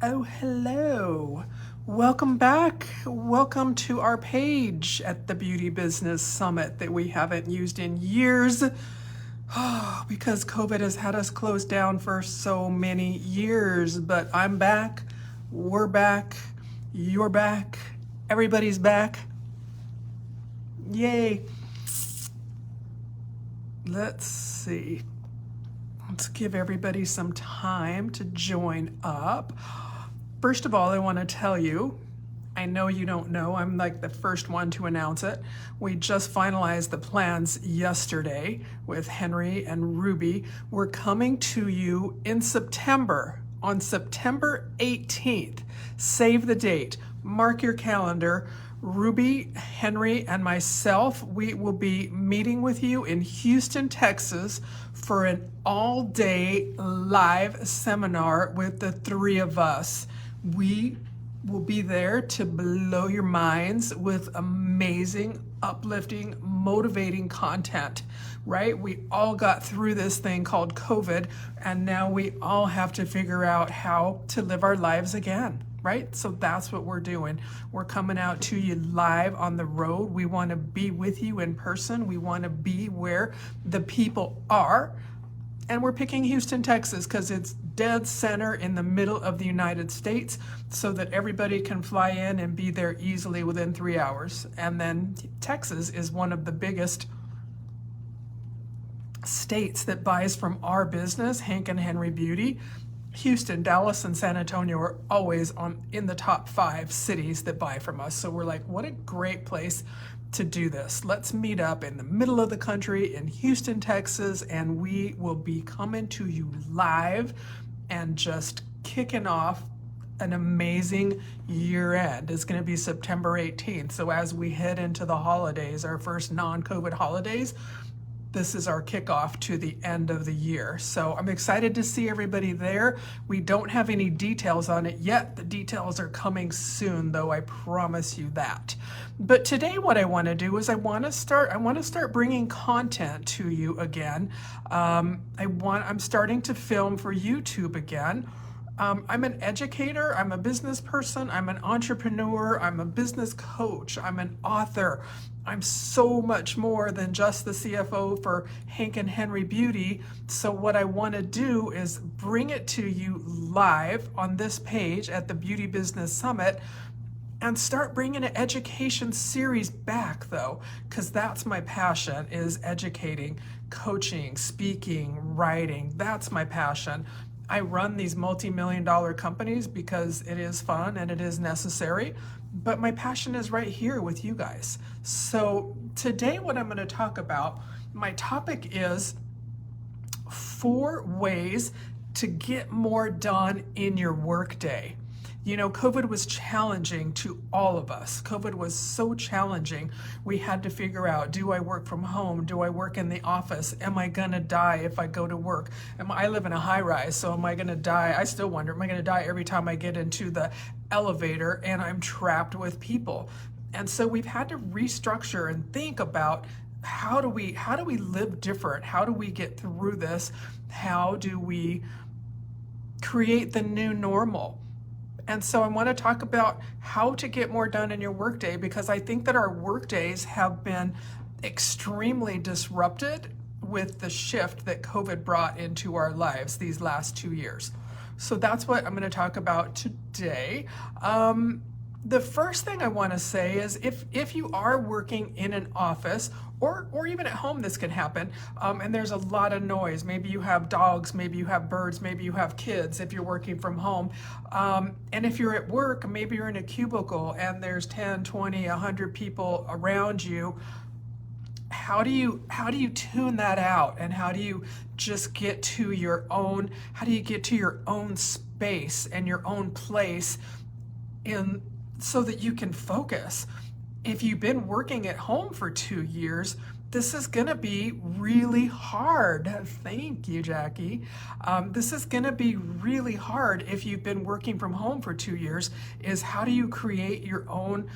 Oh, hello. Welcome back. Welcome to our page at the Beauty Business Summit that we haven't used in years because COVID has had us closed down for so many years. But I'm back. We're back. You're back. Everybody's back. Yay. Let's see. Let's give everybody some time to join up. First of all, I want to tell you, I know you don't know, I'm like the first one to announce it. We just finalized the plans yesterday with Henry and Ruby. We're coming to you in September, on September 18th. Save the date, mark your calendar. Ruby, Henry, and myself, we will be meeting with you in Houston, Texas for an all-day live seminar with the three of us. We will be there to blow your minds with amazing, uplifting, motivating content, right? We all got through this thing called COVID, and now we all have to figure out how to live our lives again, right? So that's what we're doing. We're coming out to you live on the road. We want to be with you in person. We want to be where the people are. And we're picking Houston, Texas, because it's dead center in the middle of the United States so that everybody can fly in and be there easily within 3 hours. And then Texas is one of the biggest states that buys from our business, Hank and Henry Beauty. Houston, Dallas, and San Antonio are always in the top 5 cities that buy from us. So we're like, what a great place to do this. Let's meet up in the middle of the country in Houston, Texas, and we will be coming to you live and just kicking off an amazing year end. It's going to be September 18th. So as we head into the holidays, our first non-COVID holidays, this is our kickoff to the end of the year. So I'm excited to see everybody there. We don't have any details on it yet. The details are coming soon, though, I promise you that. But today what I want to do is I want to start bringing content to you again. I'm starting to film for YouTube again. I'm an educator, I'm a business person, I'm an entrepreneur, I'm a business coach, I'm an author. I'm so much more than just the CFO for Hank and Henry Beauty. So what I want to do is bring it to you live on this page at the Beauty Business Summit and start bringing an education series back, though, because that's my passion, is educating, coaching, speaking, writing. That's my passion. I run these multi-million-dollar companies because it is fun and it is necessary, but my passion is right here with you guys. So today what I'm going to talk about, my topic is 4 ways to get more done in your workday. You know, COVID was challenging to all of us. COVID was so challenging. We had to figure out, do I work from home? Do I work in the office? Am I gonna die if I go to work? I live in a high rise, so am I gonna die? I still wonder, am I gonna die every time I get into the elevator and I'm trapped with people? And so we've had to restructure and think about how do we live different? How do we get through this? How do we create the new normal? And so I want to talk about how to get more done in your workday, because I think that our workdays have been extremely disrupted with the shift that COVID brought into our lives these last 2 years. So that's what I'm going to talk about today. The first thing I want to say is if you are working in an office or even at home, this can happen, and there's a lot of noise. Maybe you have dogs, maybe you have birds, maybe you have kids if you're working from home. And if you're at work, maybe you're in a cubicle and there's 10, 20, 100 people around you. How do you tune that out, and how do you just get to your own space and your own place so that you can focus? If you've been working at home for 2 years, this is going to be really hard. Thank you, Jackie. This is going to be really hard if you've been working from home for 2 years, is how do you create your own,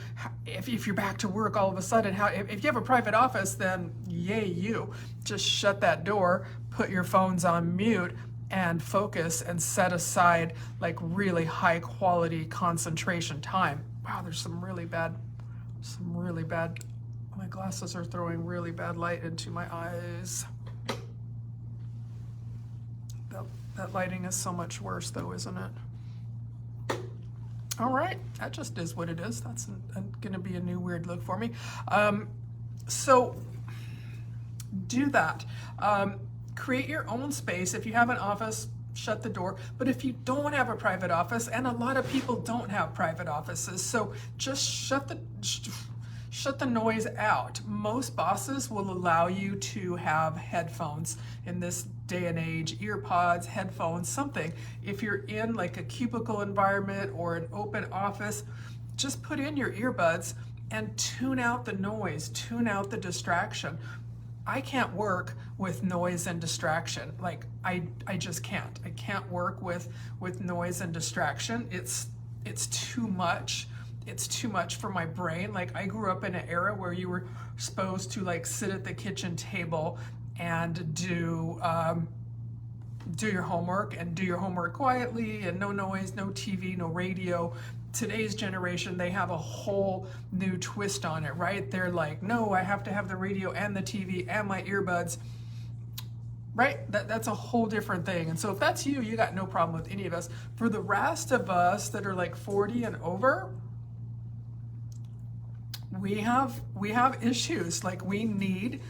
if you're back to work all of a sudden, if you have a private office, then yay you. Just shut that door, put your phones on mute, and focus and set aside like really high quality concentration time. Wow, there's some really bad, my glasses are throwing really bad light into my eyes. That lighting is so much worse though, isn't it? All right, that just is what it is. That's gonna be a new weird look for me. So do that. Create your own space. If you have an office, shut the door. But if you don't have a private office, and a lot of people don't have private offices, so just shut the noise out. Most bosses will allow you to have headphones in this day and age, ear pods, headphones, something. If you're in like a cubicle environment or an open office, just put in your earbuds and tune out the noise, tune out the distraction. I can't work with noise and distraction. Like I just can't. I can't work with noise and distraction. It's too much. It's too much for my brain. Like I grew up in an era where you were supposed to like sit at the kitchen table and do your homework and do your homework quietly and no noise, no TV, no radio. Today's generation, they have a whole new twist on it, right? They're like, no, I have to have the radio and the TV and my earbuds, right? That's a whole different thing. And so if that's you, you got no problem with any of us. For the rest of us that are like 40 and over, we have issues. Like we need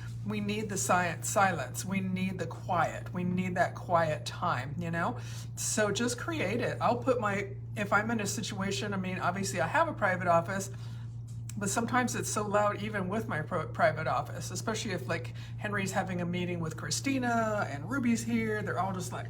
the silence. We need the quiet. We need that quiet time, you know? So just create it. I'll put if I'm in a situation, I mean, obviously I have a private office, but sometimes it's so loud even with my private office, especially if like Henry's having a meeting with Christina and Ruby's here. They're all just like,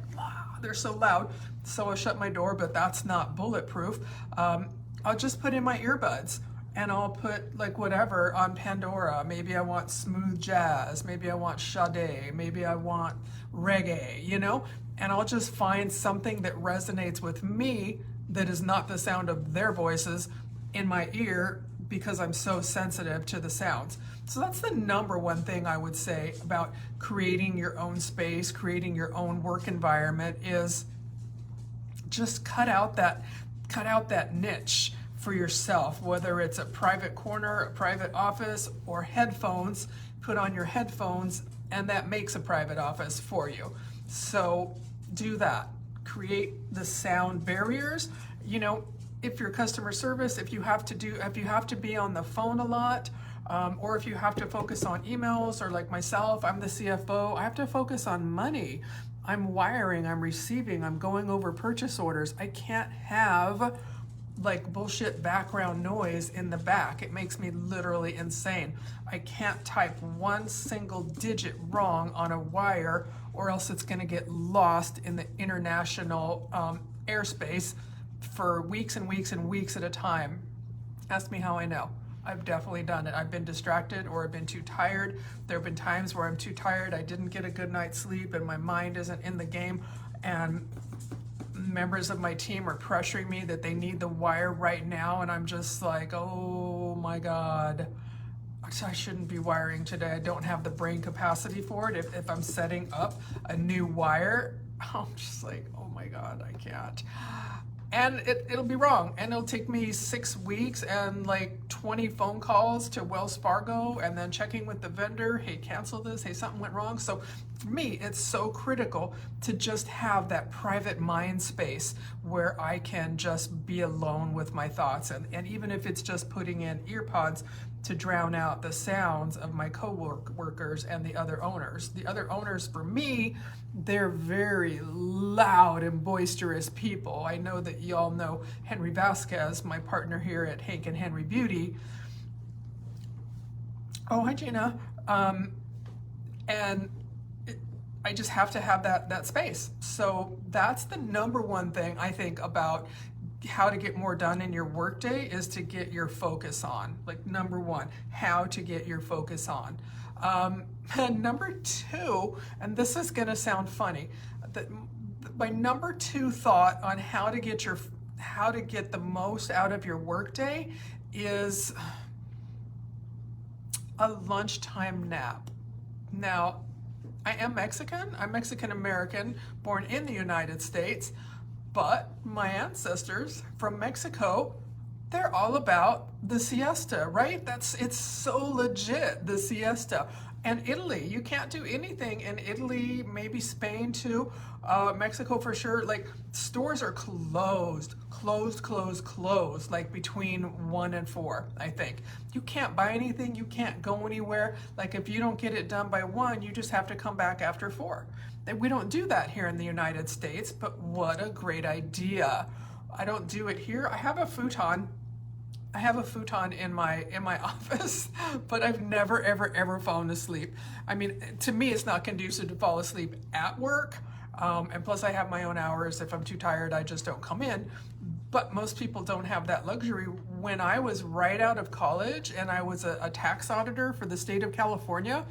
they're so loud. So I shut my door, but that's not bulletproof. I'll just put in my earbuds. And I'll put like whatever on Pandora. Maybe I want smooth jazz. Maybe I want Sade. Maybe I want reggae, you know? And I'll just find something that resonates with me that is not the sound of their voices in my ear because I'm so sensitive to the sounds. So that's the number one thing I would say about creating your own space, creating your own work environment is just cut out that niche for yourself, whether it's a private corner, a private office, or headphones. Put on your headphones and that makes a private office for you. So do that. Create the sound barriers. You know, if you're customer service, if you have to be on the phone a lot, or if you have to focus on emails, or like myself, I'm the CFO, I have to focus on money. I'm wiring, I'm receiving, I'm going over purchase orders. I can't have like bullshit background noise in the back. It makes me literally insane. I can't type one single digit wrong on a wire or else it's gonna get lost in the international airspace for weeks and weeks and weeks at a time. Ask me how I know. I've definitely done it. I've been distracted or I've been too tired. There have been times where I'm too tired, I didn't get a good night's sleep and my mind isn't in the game, and members of my team are pressuring me that they need the wire right now, and I'm just like, oh my God, I shouldn't be wiring today. I don't have the brain capacity for it. If I'm setting up a new wire, I'm just like, oh my God, I can't. And it'll be wrong, and it'll take me 6 weeks and like 20 phone calls to Wells Fargo and then checking with the vendor, hey, cancel this, hey, something went wrong. So for me, it's so critical to just have that private mind space where I can just be alone with my thoughts. And even if it's just putting in ear pods to drown out the sounds of my co-workers and the other owners. The other owners, for me, they're very loud and boisterous people. I know that you all know Henry Vasquez, my partner here at Hank and Henry Beauty. Oh, hi, Gina. And I just have to have that space. So that's the number one thing I think about how to get more done in your workday, is to get your focus on. Like number one, how to get your focus on. And number two, and this is gonna sound funny, my number two thought on how to get the most out of your workday is a lunchtime nap. Now, I am Mexican. I'm Mexican American, born in the United States, but my ancestors from Mexico, they're all about the siesta, right? It's so legit, the siesta. And Italy, you can't do anything in Italy, maybe Spain too, Mexico for sure. Like stores are closed, like between 1 and 4, I think. You can't buy anything, you can't go anywhere. Like if you don't get it done by 1, you just have to come back after 4. And we don't do that here in the United States, but what a great idea. I don't do it here. I have a futon in my office, but I've never ever fallen asleep. I mean, to me, it's not conducive to fall asleep at work. And plus, I have my own hours. If I'm too tired, I just don't come in. But most people don't have that luxury. When I was right out of college and I was a tax auditor for the state of California,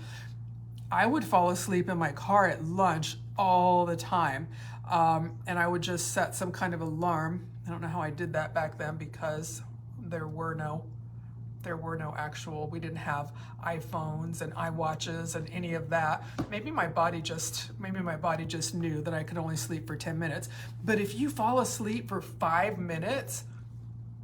I would fall asleep in my car at lunch all the time. And I would just set some kind of alarm. I don't know how I did that back then because there were no actual, we didn't have iPhones and iWatches and any of that. Maybe my body just knew that I could only sleep for 10 minutes. But if you fall asleep for 5 minutes,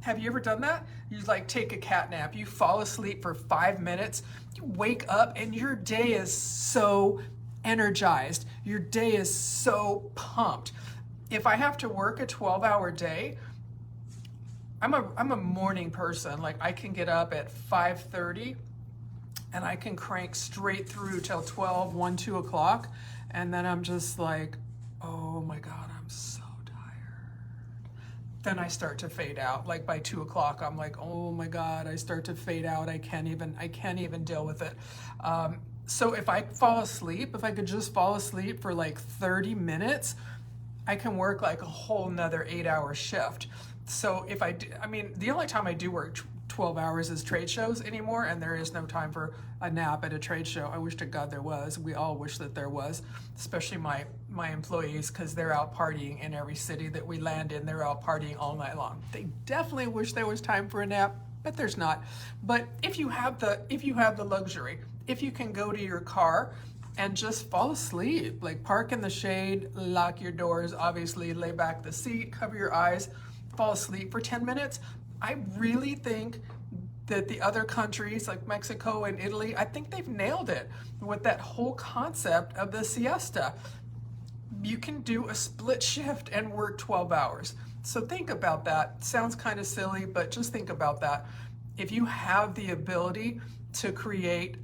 have you ever done that? You like take a cat nap, you fall asleep for 5 minutes, you wake up and your day is so energized. Your day is so pumped. If I have to work a 12-hour day, I'm a morning person. Like I can get up at 5:30 and I can crank straight through till 12, 1, 2 o'clock. And then I'm just like, oh my God, I'm so tired. Then I start to fade out. Like by 2 o'clock, I'm like, oh my God, I start to fade out. I can't even deal with it. So if I fall asleep, if I could just fall asleep for like 30 minutes, I can work like a whole nother 8-hour shift. So if the only time I do work 12 hours is trade shows anymore, and there is no time for a nap at a trade show. I wish to God there was. We all wish that there was, especially my employees, because they're out partying in every city that we land in. They're out partying all night long. They definitely wish there was time for a nap, but there's not. But if you have the luxury, if you can go to your car and just fall asleep, like park in the shade, lock your doors, obviously lay back the seat, cover your eyes, fall asleep for 10 minutes. I really think that the other countries like Mexico and Italy, I think they've nailed it with that whole concept of the siesta. You can do a split shift and work 12 hours. So think about that. Sounds kind of silly, but just think about that. If you have the ability to create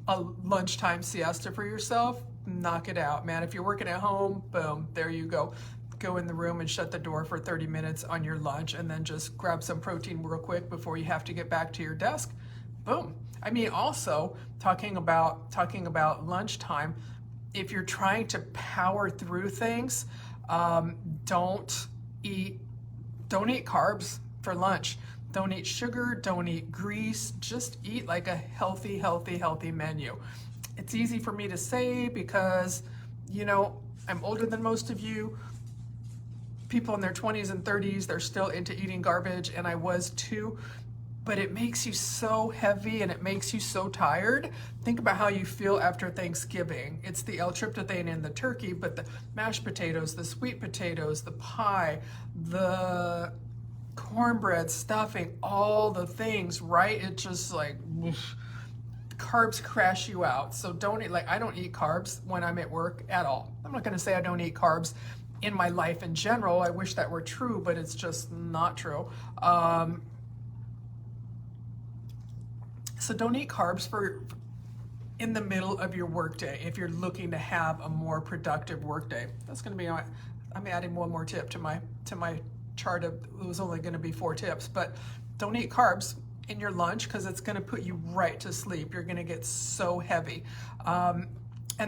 a lunchtime siesta for yourself, knock it out, man. If you're working at home, boom, there you go. Go in the room and shut the door for 30 minutes on your lunch and then just grab some protein real quick before you have to get back to your desk. Boom. I mean, also talking about lunchtime, if you're trying to power through things, don't eat carbs for lunch. Don't eat sugar, don't eat grease, just eat like a healthy menu. It's easy for me to say because, I'm older than most of you. People in their 20s and 30s, they're still into eating garbage, and I was too. But it makes you so heavy and it makes you so tired. Think about how you feel after Thanksgiving. It's the L-tryptophan in the turkey, but the mashed potatoes, the sweet potatoes, the pie, the cornbread, stuffing, all the things, right? It just like, whoosh. Carbs crash you out. So don't eat, I don't eat carbs when I'm at work at all. I'm not gonna say I don't eat carbs in my life in general. I wish that were true, but it's just not true. So don't eat carbs in the middle of your workday if you're looking to have a more productive workday. That's going to be I'm adding one more tip to my chart of, it was only going to be 4 tips, but don't eat carbs in your lunch because it's going to put you right to sleep. You're going to get so heavy. And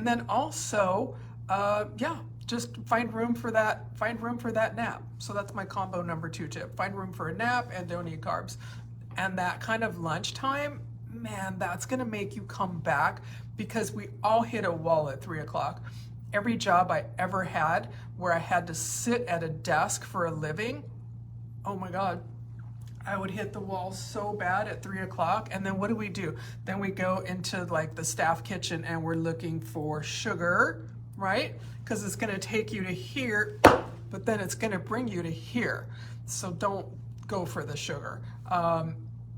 then also, just find room for that nap. So that's my combo number 2 tip. Find room for a nap and don't eat carbs. And that kind of lunchtime, man, that's gonna make you come back, because we all hit a wall at 3 o'clock. Every job I ever had where I had to sit at a desk for a living, oh my God, I would hit the wall so bad at 3 o'clock. And then what do? Then we go into like the staff kitchen and we're looking for sugar, right? Because it's going to take you to here, but then it's going to bring you to here. So don't go for the sugar.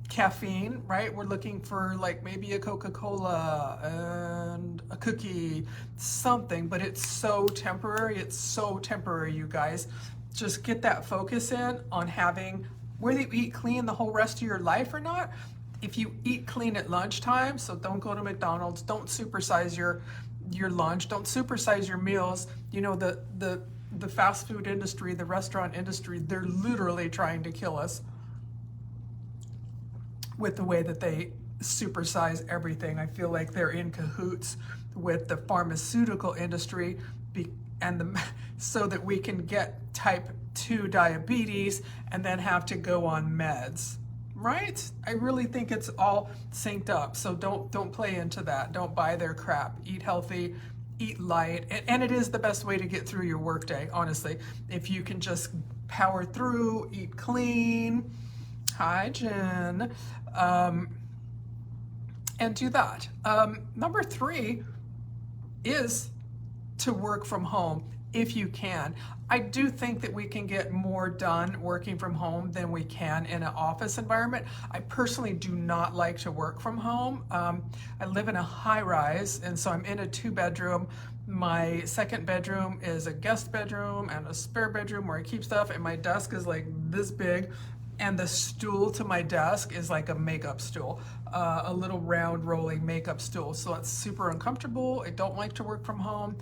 Caffeine, right? We're looking for like maybe a Coca-Cola and a cookie, something, but it's so temporary. It's so temporary, you guys. Just get that focus in on having, whether you eat clean the whole rest of your life or not. If you eat clean at lunchtime, so don't go to McDonald's, don't supersize your lunch, don't supersize your meals. You know, the fast food industry, the restaurant industry, they're literally trying to kill us with the way that they supersize everything. I feel like they're in cahoots with the pharmaceutical industry so that we can get type 2 diabetes and then have to go on meds, right? I really think it's all synced up. So don't play into that. Don't buy their crap. Eat healthy, eat light, and it is the best way to get through your workday, honestly. If you can just power through, eat clean, hi Jen, and do that. Number 3 is to work from home if you can. I do think that we can get more done working from home than we can in an office environment. I personally do not like to work from home. I live in a high rise, and so I'm in a 2-bedroom. My second bedroom is a guest bedroom and a spare bedroom where I keep stuff, and my desk is like this big, and the stool to my desk is like a makeup stool, a little round rolling makeup stool. So it's super uncomfortable. I don't like to work from home.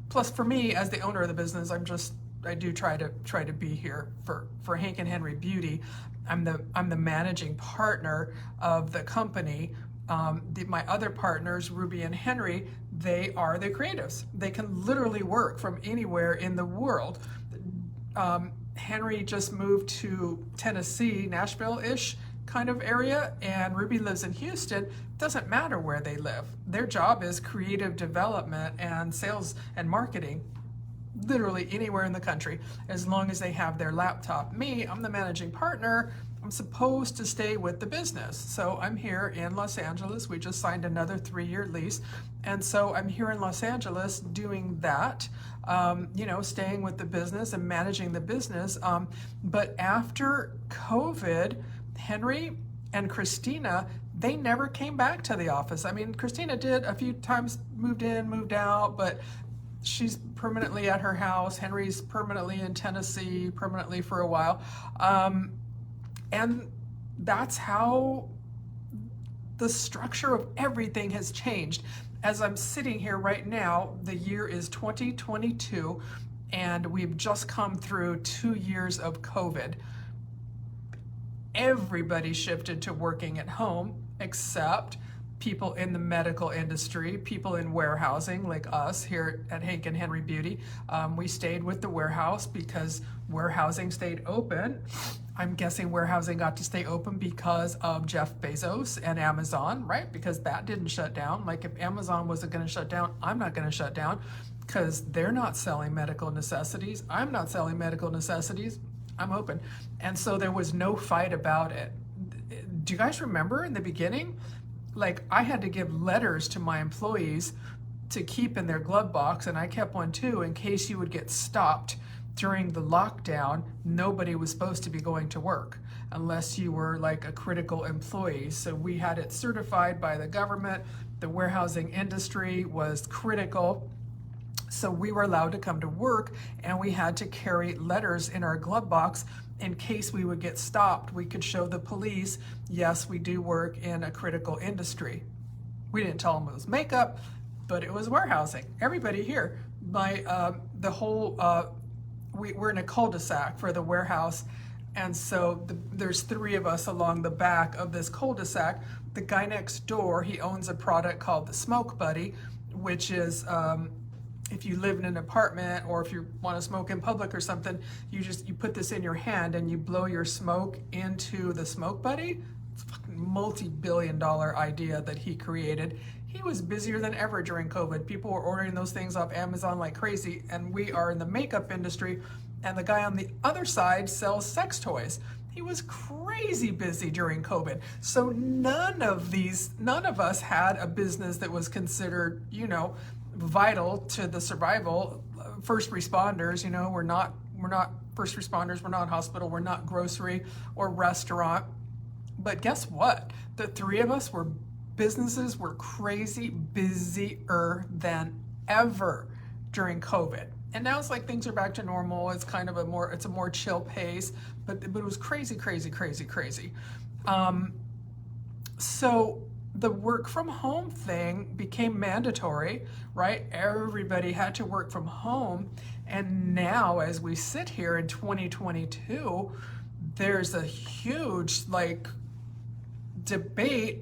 Plus, for me, as the owner of the business, I do try to be here for Hank and Henry Beauty. I'm the managing partner of the company. My other partners, Ruby and Henry, they are the creatives. They can literally work from anywhere in the world. Henry just moved to Tennessee, Nashville-ish kind of area, and Ruby lives in Houston. Doesn't matter where they live. Their job is creative development and sales and marketing, literally anywhere in the country, as long as they have their laptop. Me, I'm the managing partner. I'm supposed to stay with the business. So I'm here in Los Angeles. We just signed another 3-year lease. And so I'm here in Los Angeles doing that, staying with the business and managing the business. But after COVID, Henry and Christina, they never came back to the office. I mean, Christina did a few times, moved in, moved out, but she's permanently at her house. Henry's permanently in Tennessee, permanently for a while. And that's how the structure of everything has changed. As I'm sitting here right now, the year is 2022, and we've just come through 2 years of COVID. Everybody shifted to working at home, except people in the medical industry, people in warehousing like us here at Hank and Henry Beauty. We stayed with the warehouse because warehousing stayed open. I'm guessing warehousing got to stay open because of Jeff Bezos and Amazon, right? Because that didn't shut down. Like if Amazon wasn't going to shut down, I'm not going to shut down because they're not selling medical necessities. I'm not selling medical necessities. I'm open. And so there was no fight about it. Do you guys remember in the beginning? Like I had to give letters to my employees to keep in their glove box, and I kept one too in case you would get stopped during the lockdown. Nobody was supposed to be going to work unless you were like a critical employee. So we had it certified by the government. The warehousing industry was critical. So we were allowed to come to work, and we had to carry letters in our glove box in case we would get stopped. We could show the police, yes, we do work in a critical industry. We didn't tell them it was makeup, but it was warehousing. Everybody here, we're in a cul-de-sac for the warehouse, and so there's 3 of us along the back of this cul-de-sac. The guy next door, he owns a product called the Smoke Buddy, which is if you live in an apartment or if you want to smoke in public or something, you put this in your hand and you blow your smoke into the Smoke Buddy. It's a fucking multi-billion-dollar idea that he created. He was busier than ever during COVID. People were ordering those things off Amazon like crazy, and we are in the makeup industry, and the guy on the other side sells sex toys. He was crazy busy during COVID. So none of us had a business that was considered, vital to the survival. First responders, we're not first responders, we're not hospital, we're not grocery or restaurant. But guess what? The three of us businesses were crazy busier than ever during COVID. And now it's like things are back to normal. It's kind of it's a more chill pace, but it was crazy, crazy, crazy, crazy. So the work from home thing became mandatory, right? Everybody had to work from home. And now as we sit here in 2022, there's a huge debate,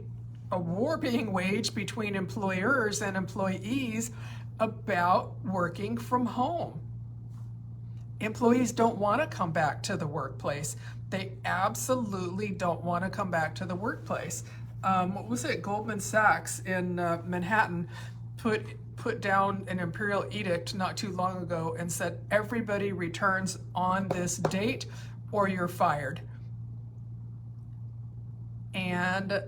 a war being waged between employers and employees about working from home. Employees don't want to come back to the workplace. They absolutely don't want to come back to the workplace. What was it? Goldman Sachs in Manhattan put down an imperial edict not too long ago and said everybody returns on this date or you're fired. And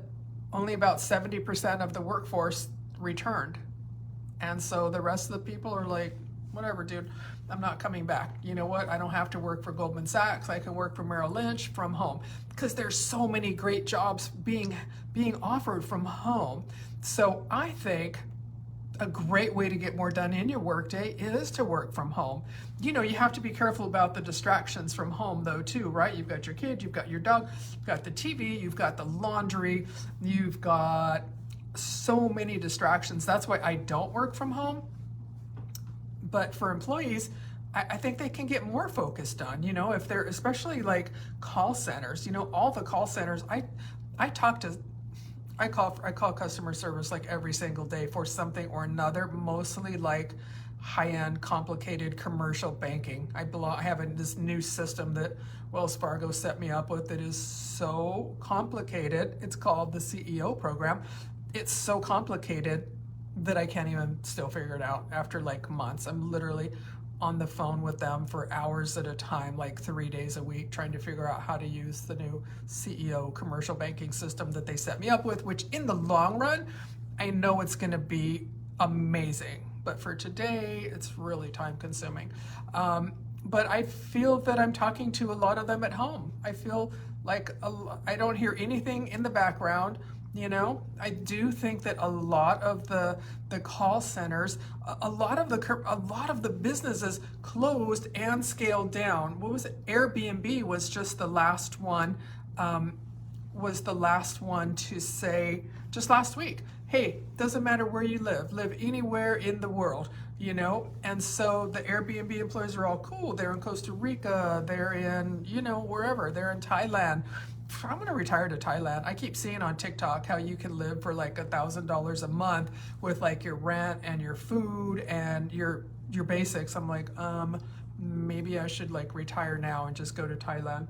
only about 70% of the workforce returned. And so the rest of the people are like, whatever, dude, I'm not coming back. You know what? I don't have to work for Goldman Sachs. I can work for Merrill Lynch from home, because there's so many great jobs being offered from home. So I think a great way to get more done in your workday is to work from home. You have to be careful about the distractions from home though too, right? You've got your kid, you've got your dog, you've got the TV, you've got the laundry, you've got so many distractions. That's why I don't work from home. But for employees, I think they can get more focused done, if they're especially like call centers, all the call centers, I call customer service like every single day for something or another, mostly like high-end, complicated commercial banking. I have this new system that Wells Fargo set me up with that is so complicated. It's called the CEO program. It's so complicated that I can't even still figure it out after like months. I'm literally on the phone with them for hours at a time, like 3 days a week, trying to figure out how to use the new CEO commercial banking system that they set me up with, which in the long run, I know it's going to be amazing. But for today, it's really time consuming. But I feel that I'm talking to a lot of them at home. I feel like I don't hear anything in the background. I do think that a lot of the call centers, a lot of the businesses closed and scaled down. What was it? Airbnb was just the last one. Was the last one to say just last week, hey, doesn't matter where you live anywhere in the world, and so the Airbnb employees are all cool. They're in Costa Rica, they're in, wherever, they're in Thailand. I'm going to retire to Thailand. I keep seeing on TikTok how you can live for like $1,000 a month with like your rent and your food and your basics. I'm like, maybe I should like retire now and just go to Thailand.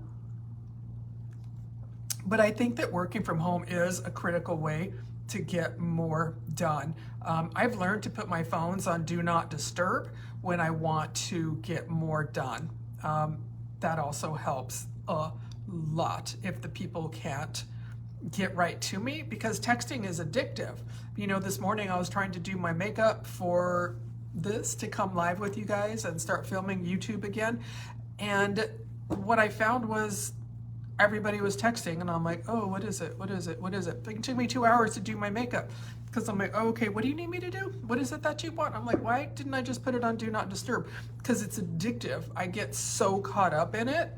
But I think that working from home is a critical way to get more done. I've learned to put my phones on Do Not Disturb when I want to get more done. That also helps a lot if the people can't get right to me, because texting is addictive. This morning I was trying to do my makeup for this to come live with you guys and start filming YouTube again. And what I found was everybody was texting and I'm like, oh, what is it? It took me 2 hours to do my makeup because I'm like, oh, okay, what do you need me to do? What is it that you want? I'm like, why didn't I just put it on Do Not Disturb? Because it's addictive. I get so caught up in it.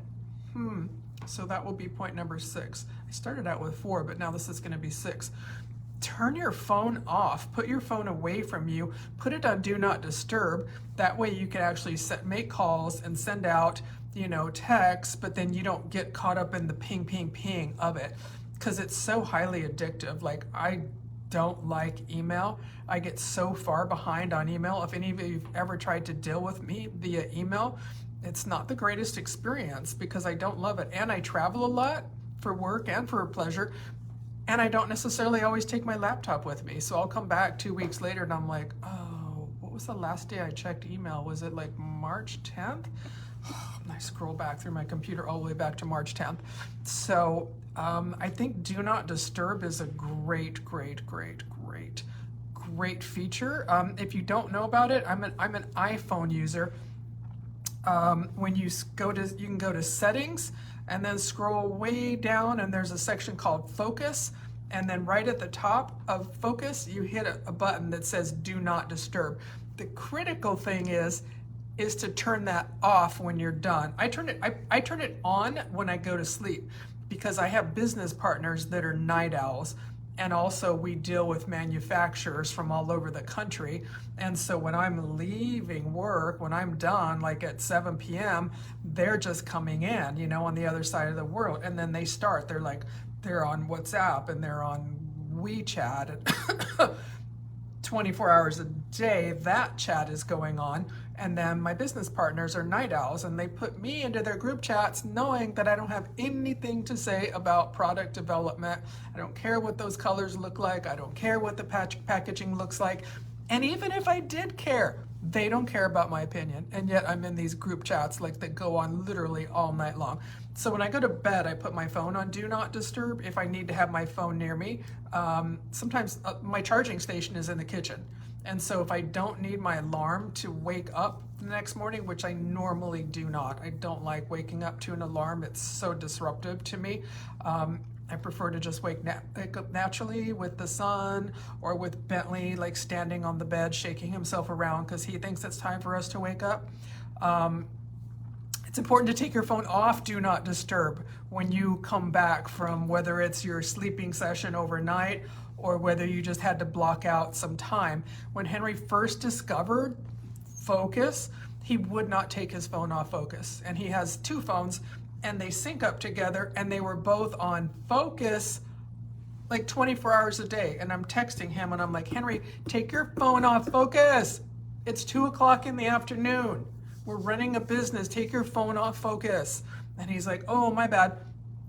So that will be point number 6. I started out with 4, but now this is going to be 6. Turn your phone off. Put your phone away from you. Put it on Do Not Disturb. That way you can actually make calls and send out, texts, but then you don't get caught up in the ping, ping, ping of it, because it's so highly addictive. Like, I don't like email. I get so far behind on email. If any of you have ever tried to deal with me via email, it's not the greatest experience because I don't love it. And I travel a lot for work and for pleasure. And I don't necessarily always take my laptop with me. So I'll come back 2 weeks later and I'm like, oh, what was the last day I checked email? Was it like March 10th? I scroll back through my computer all the way back to March 10th. So I think Do Not Disturb is a great feature. If you don't know about it, I'm an iPhone user. When you you can go to settings and then scroll way down, and there's a section called focus, and then right at the top of focus you hit a button that says Do Not Disturb. The critical thing is to turn that off when you're done. I turn it on when I go to sleep, because I have business partners that are night owls. And also we deal with manufacturers from all over the country. And so when I'm leaving work, when I'm done, like at 7 p.m., they're just coming in, you know, on the other side of the world. And then they're on WhatsApp and they're on WeChat. 24 hours a day, that chat is going on. And then my business partners are night owls, and they put me into their group chats knowing that I don't have anything to say about product development. I don't care what those colors look like. I don't care what the packaging looks like. And even if I did care, they don't care about my opinion. And yet I'm in these group chats that go on literally all night long. So when I go to bed, I put my phone on Do Not Disturb if I need to have my phone near me. Sometimes my charging station is in the kitchen. And so if I don't need my alarm to wake up the next morning, which I normally do not, I don't like waking up to an alarm. It's so disruptive to me. I prefer to just wake up naturally with the sun, or with Bentley standing on the bed shaking himself around because he thinks it's time for us to wake up. It's important to take your phone off Do Not Disturb when you come back from, whether it's your sleeping session overnight or whether you just had to block out some time. When Henry first discovered focus, he would not take his phone off focus. And he has two phones, and they sync up together, and they were both on focus 24 hours a day. And I'm texting him and I'm like, Henry, take your phone off focus. It's 2 o'clock in the afternoon. We're running a business. Take your phone off focus. And he's like, oh, my bad.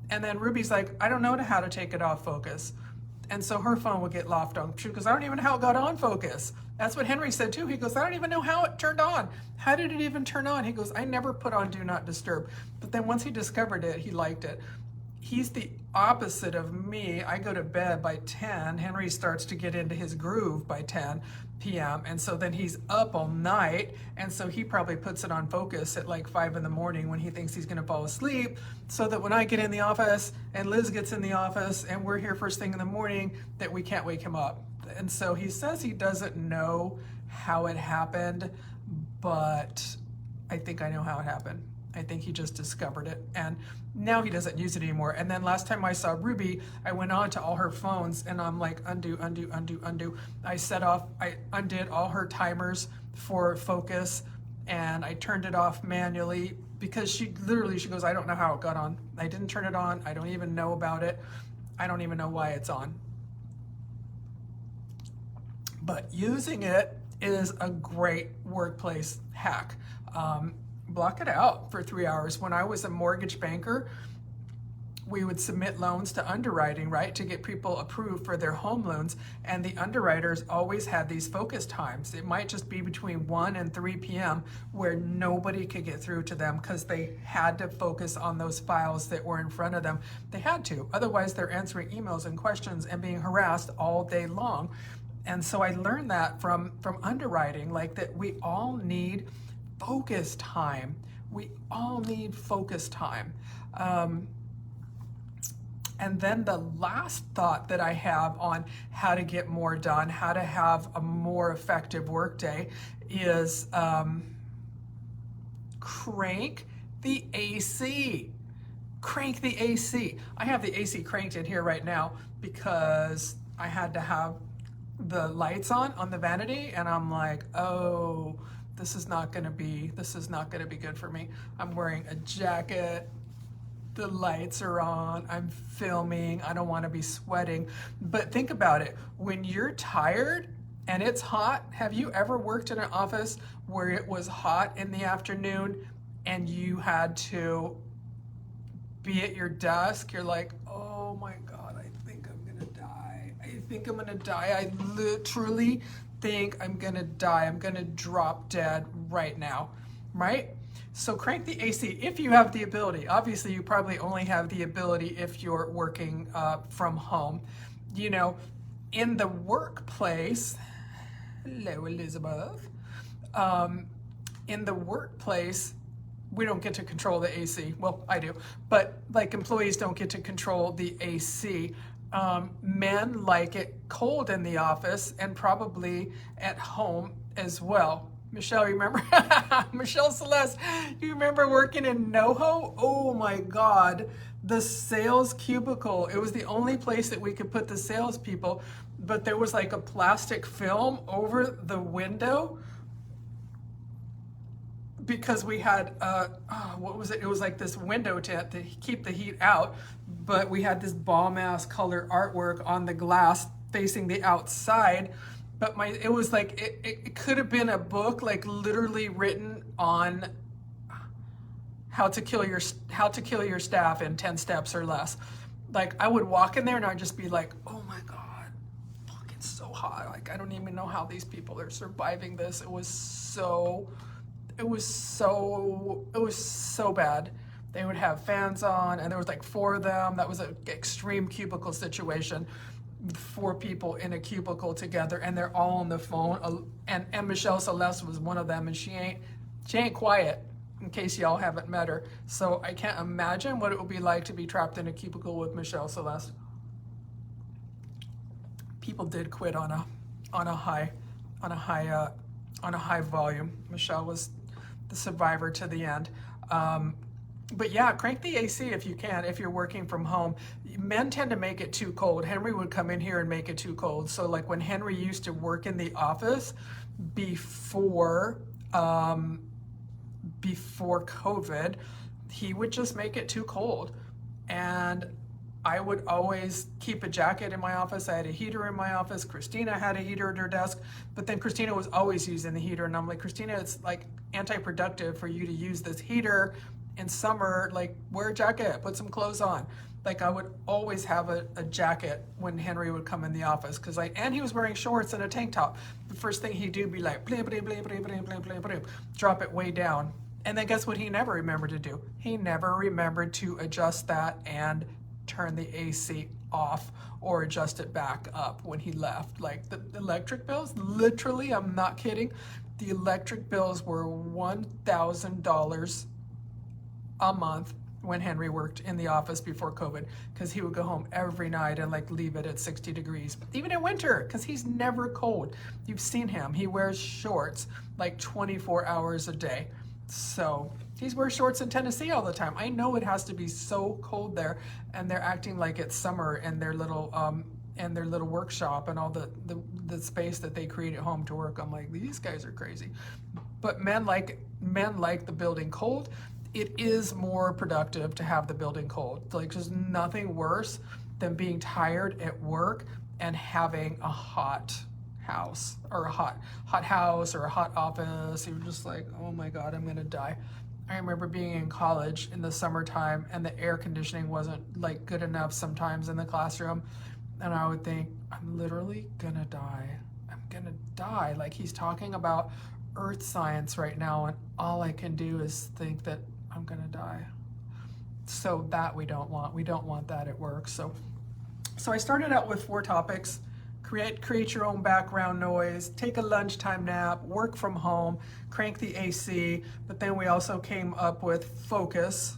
And then Ruby's like, I don't know how to take it off focus. And so her phone would get left on. She goes, I don't even know how it got on focus. That's what Henry said too. He goes, I don't even know how it turned on. How did it even turn on? He goes, I never put on Do Not Disturb. But then once he discovered it, he liked it. He's the opposite of me. I go to bed by 10. Henry starts to get into his groove by 10 p.m. And so then he's up all night. And so he probably puts it on focus at 5 in the morning when he thinks he's going to fall asleep, so that when I get in the office and Liz gets in the office and we're here first thing in the morning, that we can't wake him up. And so he says he doesn't know how it happened, but I think I know how it happened. I think he just discovered it, and now he doesn't use it anymore. And then last time I saw Ruby, I went on to all her phones and I'm like, undo. I undid all her timers for focus, and I turned it off manually, because she goes, I don't know how it got on. I didn't turn it on. I don't even know about it. I don't even know why it's on. But using it is a great workplace hack. Block it out for 3 hours. When I was a mortgage banker, we would submit loans to underwriting, right, to get people approved for their home loans. And the underwriters always had these focus times. It might just be between 1 and 3 p.m. where nobody could get through to them, because they had to focus on those files that were in front of them. They had to. Otherwise, they're answering emails and questions and being harassed all day long. And so I learned that from underwriting, that we all need focus time. We all need focus time. And then the last thought that I have on how to get more done, how to have a more effective workday, is crank the AC. Crank the AC. I have the AC cranked in here right now because I had to have the lights on the vanity, and I'm like, oh, this is not gonna be good for me. I'm wearing a jacket, the lights are on, I'm filming, I don't wanna be sweating. But think about it, when you're tired and it's hot, have you ever worked in an office where it was hot in the afternoon and you had to be at your desk? You're like, oh my God, I think I'm gonna die. I literally think I'm gonna die. I'm gonna drop dead right now, right? So crank the AC if you have the ability. Obviously, you probably only have the ability if you're working from home. You know, in the workplace, hello, Elizabeth. In the workplace, we don't get to control the AC. Well, I do, but like employees don't get to control the AC. Men like it cold in the office and probably at home as well. Michelle, you remember? Michelle Celeste, you remember working in NoHo? Oh my God, the sales cubicle. It was the only place that we could put the salespeople, but there was like a plastic film over the window because we had, what was it? It was like this window tent to keep the heat out, but we had this bomb ass color artwork on the glass facing the outside. But it was like, it could have been a book, like literally written on how to kill your staff in 10 steps or less. Like I would walk in there and I'd just be like, oh my God, fuck, it's so hot. Like, I don't even know how these people are surviving this. It was so bad. They would have fans on and there was like 4 of them. That was an extreme cubicle situation. 4 people in a cubicle together and they're all on the phone, and Michelle Celeste was one of them, and she ain't quiet, in case y'all haven't met her. So I can't imagine what it would be like to be trapped in a cubicle with Michelle Celeste. People did quit on a high volume. Michelle was the survivor to the end. But yeah, crank the AC if you can, if you're working from home. Men tend to make it too cold. Henry would come in here and make it too cold. So like when Henry used to work in the office before COVID, he would just make it too cold. And I would always keep a jacket in my office. I had a heater in my office. Christina had a heater at her desk, but then Christina was always using the heater. And I'm like, Christina, it's like anti-productive for you to use this heater in summer. Like, wear a jacket, put some clothes on. Like, I would always have a jacket when Henry would come in the office, because and he was wearing shorts and a tank top. The first thing he'd do be like, blah, blah, blah, blah, blah, blah, blah, blah, drop it way down. And then guess what he never remembered to do? He never remembered to adjust that and turn the AC off or adjust it back up when he left. Like the electric bills, literally, I'm not kidding, the electric bills were $1,000 a month when Henry worked in the office before COVID, because he would go home every night and like leave it at 60 degrees, even in winter, because he's never cold. You've seen him, he wears shorts like 24 hours a day. So he wears shorts in Tennessee all the time. I know it has to be so cold there, and they're acting like it's summer in their little workshop and all the space that they create at home to work. I'm like, these guys are crazy. But men like the building cold. It is more productive to have the building cold. Like, there's nothing worse than being tired at work and having a hot house or a hot house or a hot office. You're just like, oh my God, I'm gonna die. I remember being in college in the summertime and the air conditioning wasn't like good enough sometimes in the classroom, and I would think, I'm literally gonna die. I'm gonna die. Like, he's talking about earth science right now, and all I can do is think that I'm gonna die. So that we don't want that at work. So I started out with 4 topics. Create your own background noise, take a lunchtime nap, work from home, crank the AC, but then we also came up with focus.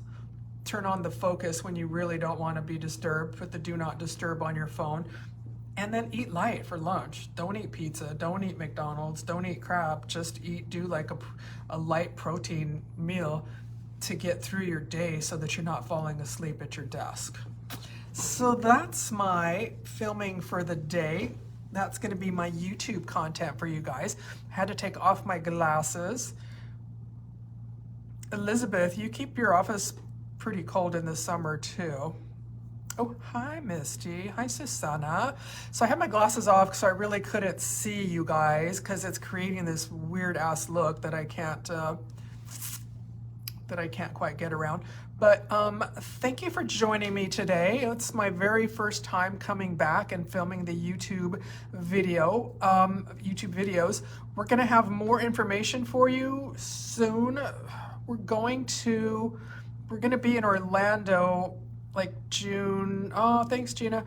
Turn on the focus when you really don't want to be disturbed. Put the do not disturb on your phone. And then eat light for lunch. Don't eat pizza, don't eat McDonald's, don't eat crap. Just do like a light protein meal to get through your day so that you're not falling asleep at your desk. So that's my filming for the day. That's going to be my YouTube content for you guys. I had to take off my glasses. Elizabeth, you keep your office pretty cold in the summer too. Oh, hi Misty. Hi Susanna. So I have my glasses off so I really couldn't see you guys, because it's creating this weird ass look that I can't quite get around. But thank you for joining me today. It's my very first time coming back and filming the YouTube videos. We're gonna have more information for you soon. We're going to be in Orlando like June. Oh, thanks, Gina.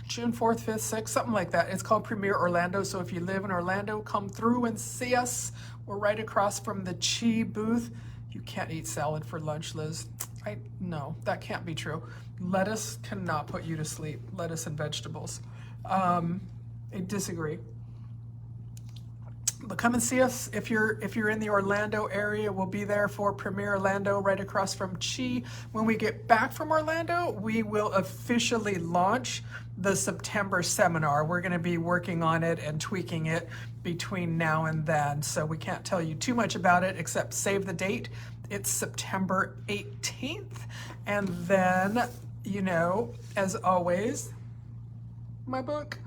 June 4th, 5th, 6th, something like that. It's called Premier Orlando. So if you live in Orlando, come through and see us. We're right across from the Chi booth. You can't eat salad for lunch, Liz. No, that can't be true. Lettuce cannot put you to sleep. Lettuce and vegetables. I disagree. But come and see us if you're in the Orlando area. We'll be there for Premier Orlando, right across from Chi. When we get back from Orlando, we will officially launch the September seminar. We're going to be working on it and tweaking it between now and then, so we can't tell you too much about it except save the date. It's September 18th. And then, you know, as always, my book.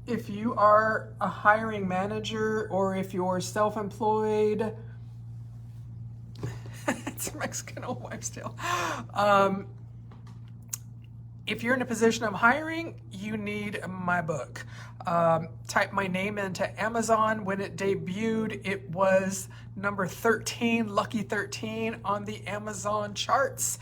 If you are a hiring manager or if you're self-employed, it's a Mexican old wives' tale. If you're in a position of hiring, you need my book. Type my name into Amazon. When it debuted, it was number 13, lucky 13 on the Amazon charts.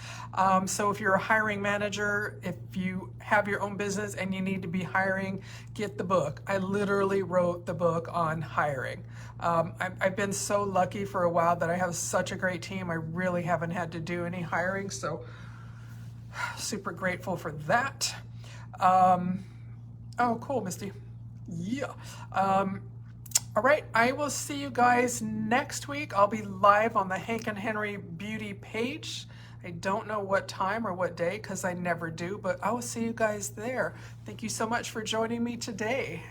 So if you're a hiring manager, if you have your own business and you need to be hiring, get the book. I literally wrote the book on hiring. I've been so lucky for a while that I have such a great team. I really haven't had to do any hiring, so super grateful for that. Oh, cool, Misty. Yeah. All right, I will see you guys next week. I'll be live on the Hank and Henry Beauty page. I don't know what time or what day because I never do, but I will see you guys there. Thank you so much for joining me today.